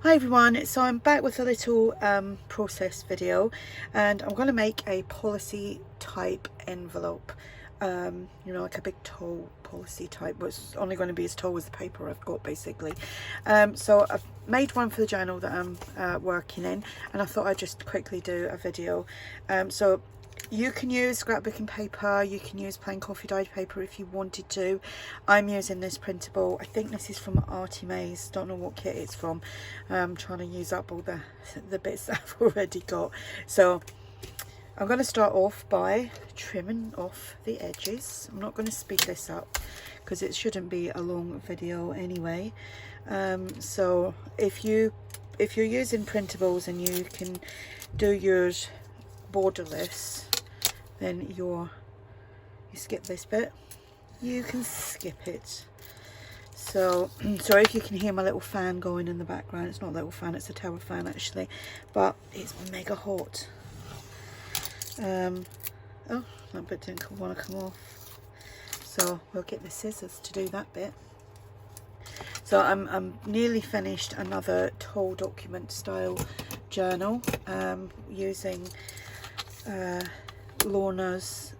Hi everyone, so I'm back with a little process video, and I'm going to make a policy type envelope, you know, like a big tall policy type, but it's only going to be as tall as the paper I've got basically. So I've made one for the journal that I'm working in, and I thought I'd just quickly do a video. So you can use scrapbooking paper, you can use plain coffee dyed paper if you wanted to. I'm using this printable, I think this is from Artie Mays, don't know what kit it's from. I'm trying to use up all the bits that I've already got. So I'm going to start off by trimming off the edges. I'm not going to speed this up because it shouldn't be a long video anyway. So if you're using printables and you can do yours borderless, then you skip this bit, you can skip it. So sorry if you can hear my little fan going in the background. It's not a little fan, it's a tower fan actually, but it's mega hot. Oh, that bit didn't want to come off, so we'll get the scissors to do that bit. So I'm nearly finished another tall document style journal, using Lorna's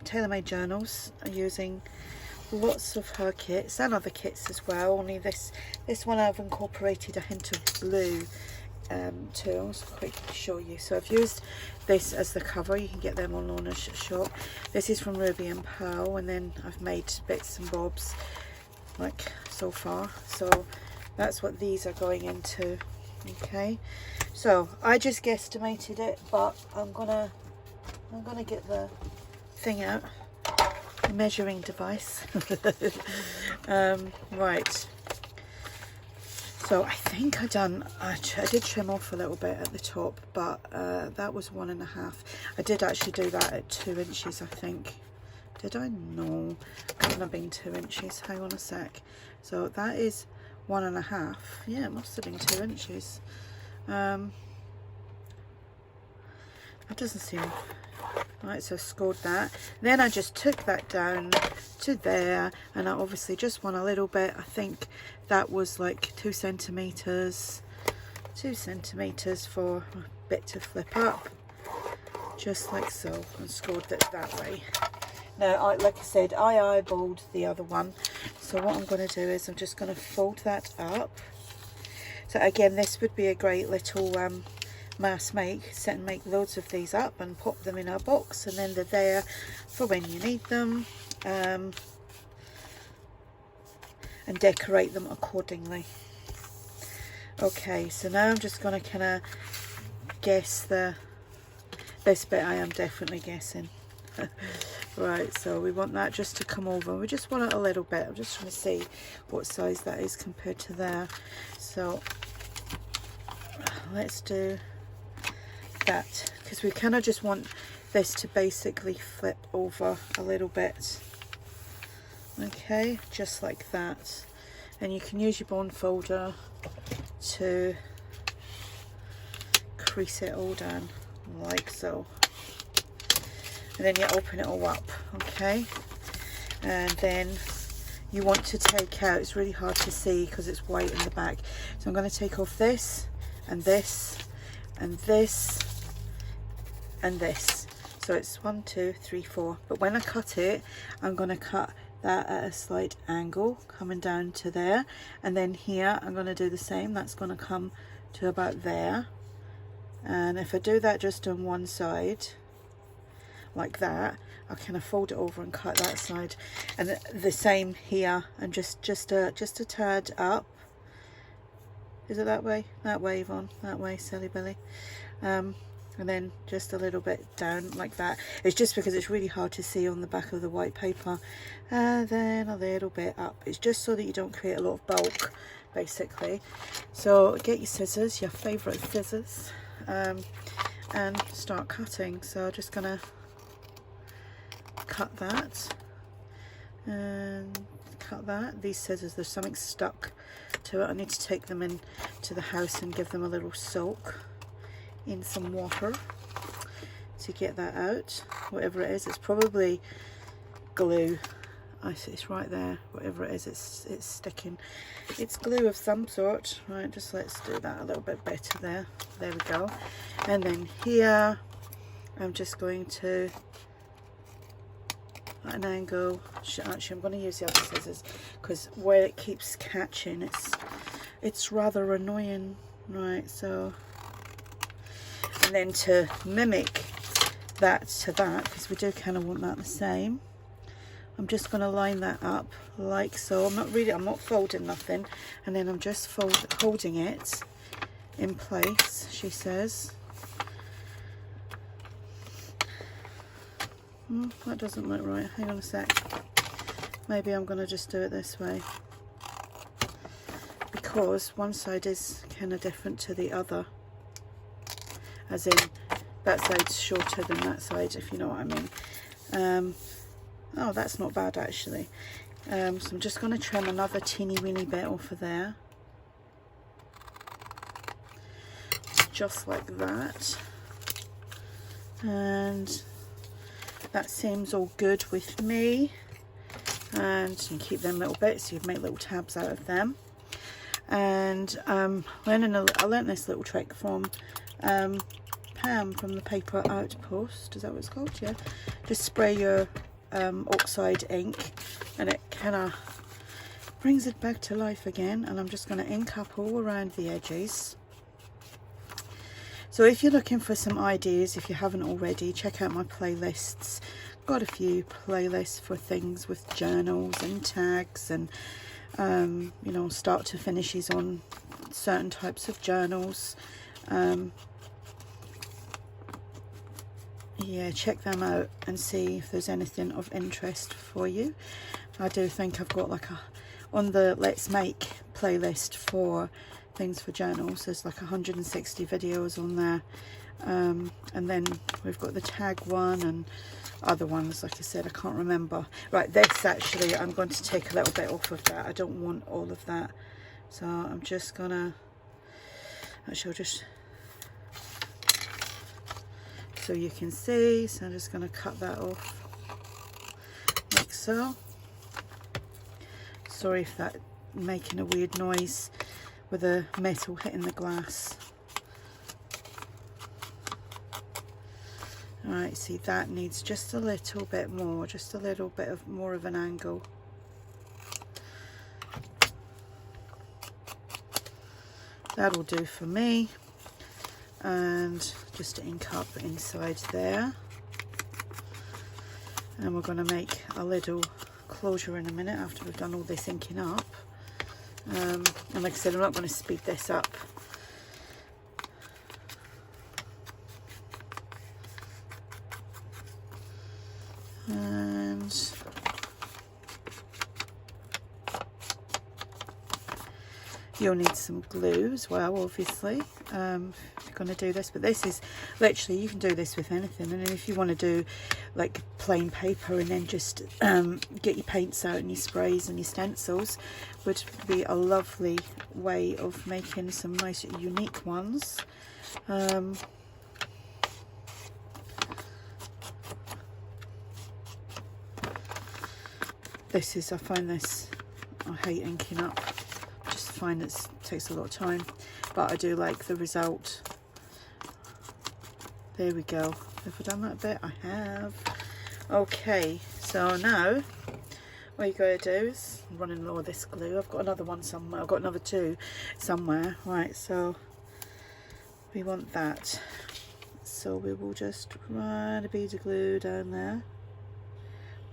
tailor-made journals. I'm using lots of her kits and other kits as well, only this one I've incorporated a hint of blue too. I'll just quickly show you. So I've used this as the cover, you can get them on Lorna's shop. This is from Ruby and Pearl, and then I've made bits and bobs like so far. So that's what these are going into. Okay, so I just guesstimated it, but I'm gonna get the thing out, the measuring device. Right, so I think I did trim off a little bit at the top, but that was 1.5. I did actually do that at 2 inches, I think. Did I? No, couldn't have been 2 inches. Hang on a sec. So that is 1.5. Yeah, it must have been 2 inches. That doesn't seem right, so I scored that. Then I just took that down to there, and I obviously just want a little bit. I think that was like 2 centimeters for a bit to flip up, just like so, and scored it that way. Now, like I said, I eyeballed the other one, so what I'm going to do is I'm just going to fold that up. So again, this would be a great little mass make, set and make loads of these up and pop them in our box, and then they're there for when you need them, and decorate them accordingly. Okay, so now I'm just going to kind of guess this bit. I am definitely guessing. Right, so we want that just to come over. We just want it a little bit. I'm just trying to see what size that is compared to there. So let's do that, because we kind of just want this to basically flip over a little bit. Okay, just like that. And you can use your bond folder to crease it all down like so. And then you open it all up, okay? And then you want to take out, it's really hard to see because it's white in the back. So I'm going to take off this and this and this and this. So it's 1, 2, 3, 4. But when I cut it, I'm going to cut that at a slight angle coming down to there. And then here I'm going to do the same. That's going to come to about there. And if I do that just on one side, like that, I can fold it over and cut that side, and the same here, and just a tad up. Is it that way? That way, Yvonne. That way, silly Billy. And then just a little bit down like that. It's just because it's really hard to see on the back of the white paper. And then a little bit up. It's just so that you don't create a lot of bulk, basically. So get your scissors, your favourite scissors, and start cutting. So just gonna cut that and cut that. These scissors, there's something stuck to it. I need to take them in to the house and give them a little soak in some water to get that out. Whatever it is, it's probably glue. It's right there, whatever it is, it's sticking. It's glue of some sort. Right, just let's do that a little bit better there. There we go. And then here I'm just going to, at an angle, actually I'm going to use the other scissors because where it keeps catching, it's rather annoying. Right, so, and then to mimic that to that, because we do kind of want that the same, I'm just going to line that up like so. I'm not folding nothing, and then I'm just holding it in place, she says. That doesn't look right. Hang on a sec. Maybe I'm going to just do it this way, because one side is kind of different to the other, as in that side's shorter than that side, if you know what I mean. Oh, that's not bad actually. So I'm just going to trim another teeny weeny bit off of there, just like that, and that seems all good with me. And you can keep them little bits, so you can make little tabs out of them. And I learned this little trick from Pam from the Paper Outpost. Is that what it's called? Yeah. Just spray your oxide ink, and it kind of brings it back to life again. And I'm just going to ink up all around the edges. So if you're looking for some ideas, if you haven't already, check out my playlists. Got a few playlists for things with journals and tags and you know, start to finishes on certain types of journals. Yeah, check them out and see if there's anything of interest for you. I do think I've got like on the Let's Make playlist for things for journals, there's like 160 videos on there. And then we've got the tag one and other ones, like I said, I can't remember. Right, this actually, I'm going to take a little bit off of that. I don't want all of that. So I'm just gonna, actually I'll just, so you can see, so I'm just gonna cut that off, like so. Sorry if that's making a weird noise with the metal hitting the glass. Alright, see, that needs just a little bit more, just a little bit of more of an angle. That'll do for me. And just ink up inside there. And we're going to make a little closure in a minute after we've done all this inking up. And like I said, I'm not going to speed this up. And you'll need some glue as well, obviously, if you're going to do this. But this is literally, you can do this with anything. And if you want to do like plain paper and then just get your paints out and your sprays and your stencils, would be a lovely way of making some nice unique ones. This is, I find this, I hate inking up, I just find it takes a lot of time, but I do like the result. There we go. Have I done that a bit? I have. Okay, so now what you gotta do is, I'm running low of this glue. I've got another one somewhere, I've got another two somewhere. Right, so we want that. So we will just run a bead of glue down there,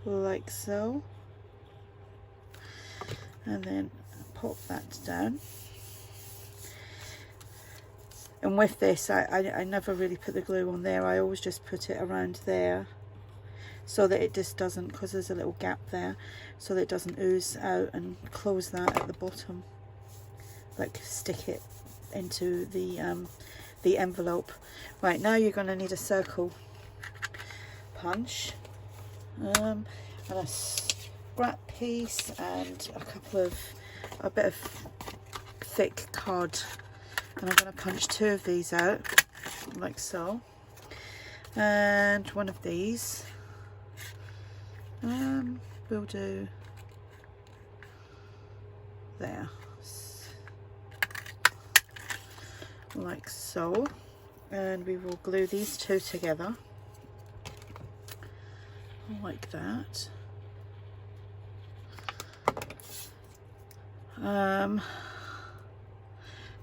like so. And then pop that down. And with this, I never really put the glue on there. I always just put it around there, so that it just doesn't, because there's a little gap there, so that it doesn't ooze out, and close that at the bottom, like stick it into the envelope. Right, now you're going to need a circle punch, and a scrap piece, and a bit of thick card, and I'm going to punch two of these out like so, and one of these we'll do there, like so, and we will glue these two together like that.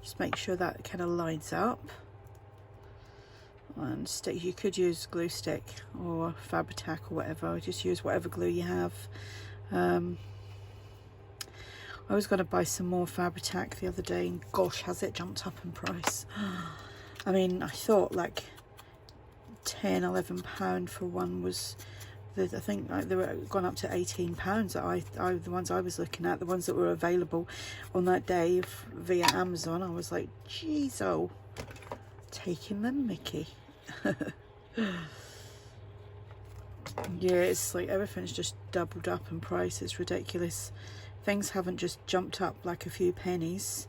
Just make sure that kind of lines up, and stick. You could use glue stick or Fabri-Tac or whatever, just use whatever glue you have. I was going to buy some more Fabri-Tac the other day, and gosh, has it jumped up in price. I mean, I thought like £10–11 for one was, I think like they were gone up to £18. The ones I was looking at, the ones that were available on that day via Amazon, I was like, geez, oh, taking the mickey. Yeah, it's like everything's just doubled up in price. It's ridiculous. Things haven't just jumped up like a few pennies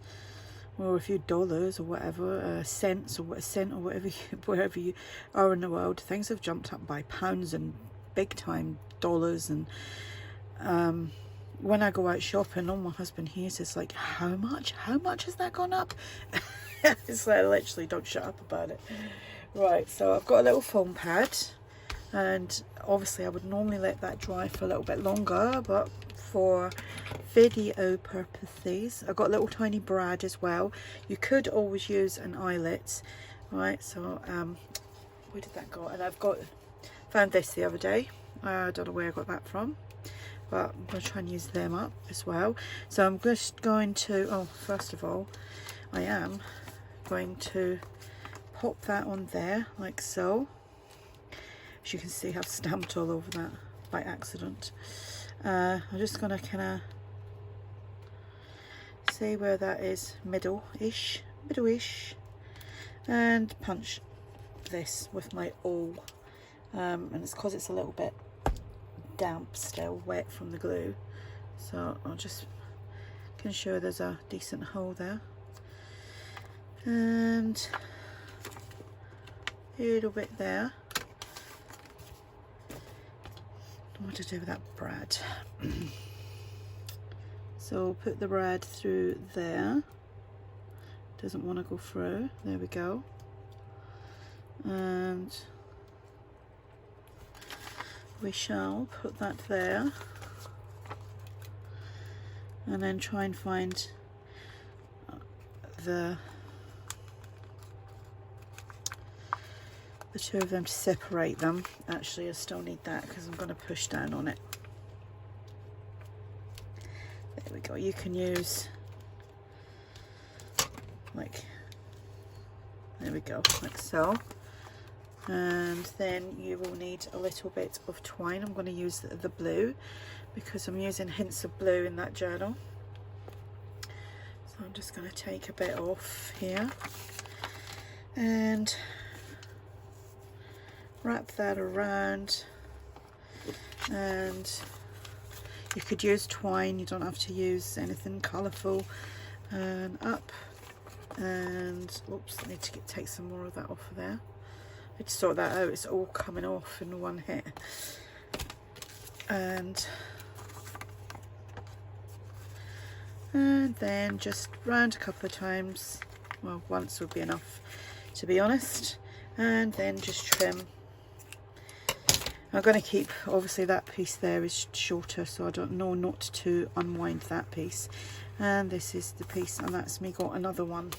or a few dollars or whatever, cents or whatever, wherever you are in the world. Things have jumped up by pounds and big time dollars. And when I go out shopping, all my husband hears is like, how much has that gone up? It's like, literally, don't shut up about it. Right, so I've got a little foam pad, and obviously I would normally let that dry for a little bit longer, but for video purposes, I've got a little tiny brad as well. You could always use an eyelet. Right, so where did that go? And found this the other day. I don't know where I got that from, but I'm going to try and use them up as well. So I'm just going to, first of all, I am going to pop that on there like so. As you can see, I've stamped all over that by accident. I'm just going to kind of see where that is, middle-ish, and punch this with my awl. And it's because it's a little bit damp still, wet from the glue, so I'll just ensure there's a decent hole there, and a little bit there. What to do with that brad? So put the brad through there. Doesn't want to go through. There we go. And we shall put that there, and then try and find the two of them to separate them. Actually, I still need that because I'm going to push down on it. There we go. You can use like, there we go, like so. And then you will need a little bit of twine. I'm going to use the blue because I'm using hints of blue in that journal. So I'm just going to take a bit off here and wrap that around. And you could use twine, you don't have to use anything colourful. And up, and oops, I need to take some more of that off of there. I need to sort that out, it's all coming off in one hit. And then just round a couple of times, well, once would be enough to be honest, and then just trim. I'm going to keep, obviously that piece there is shorter, so I don't know not to unwind that piece. And this is the piece, and that's me got another one.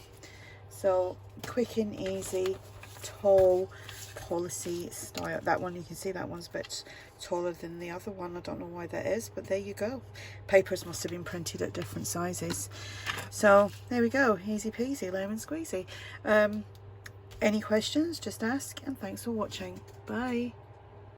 So quick and easy, tall policy style. That one, you can see that one's a bit taller than the other one. I don't know why that is, but there you go. Papers must have been printed at different sizes. So there we go, easy peasy, lemon squeezy. Any questions, just ask, and thanks for watching. Bye.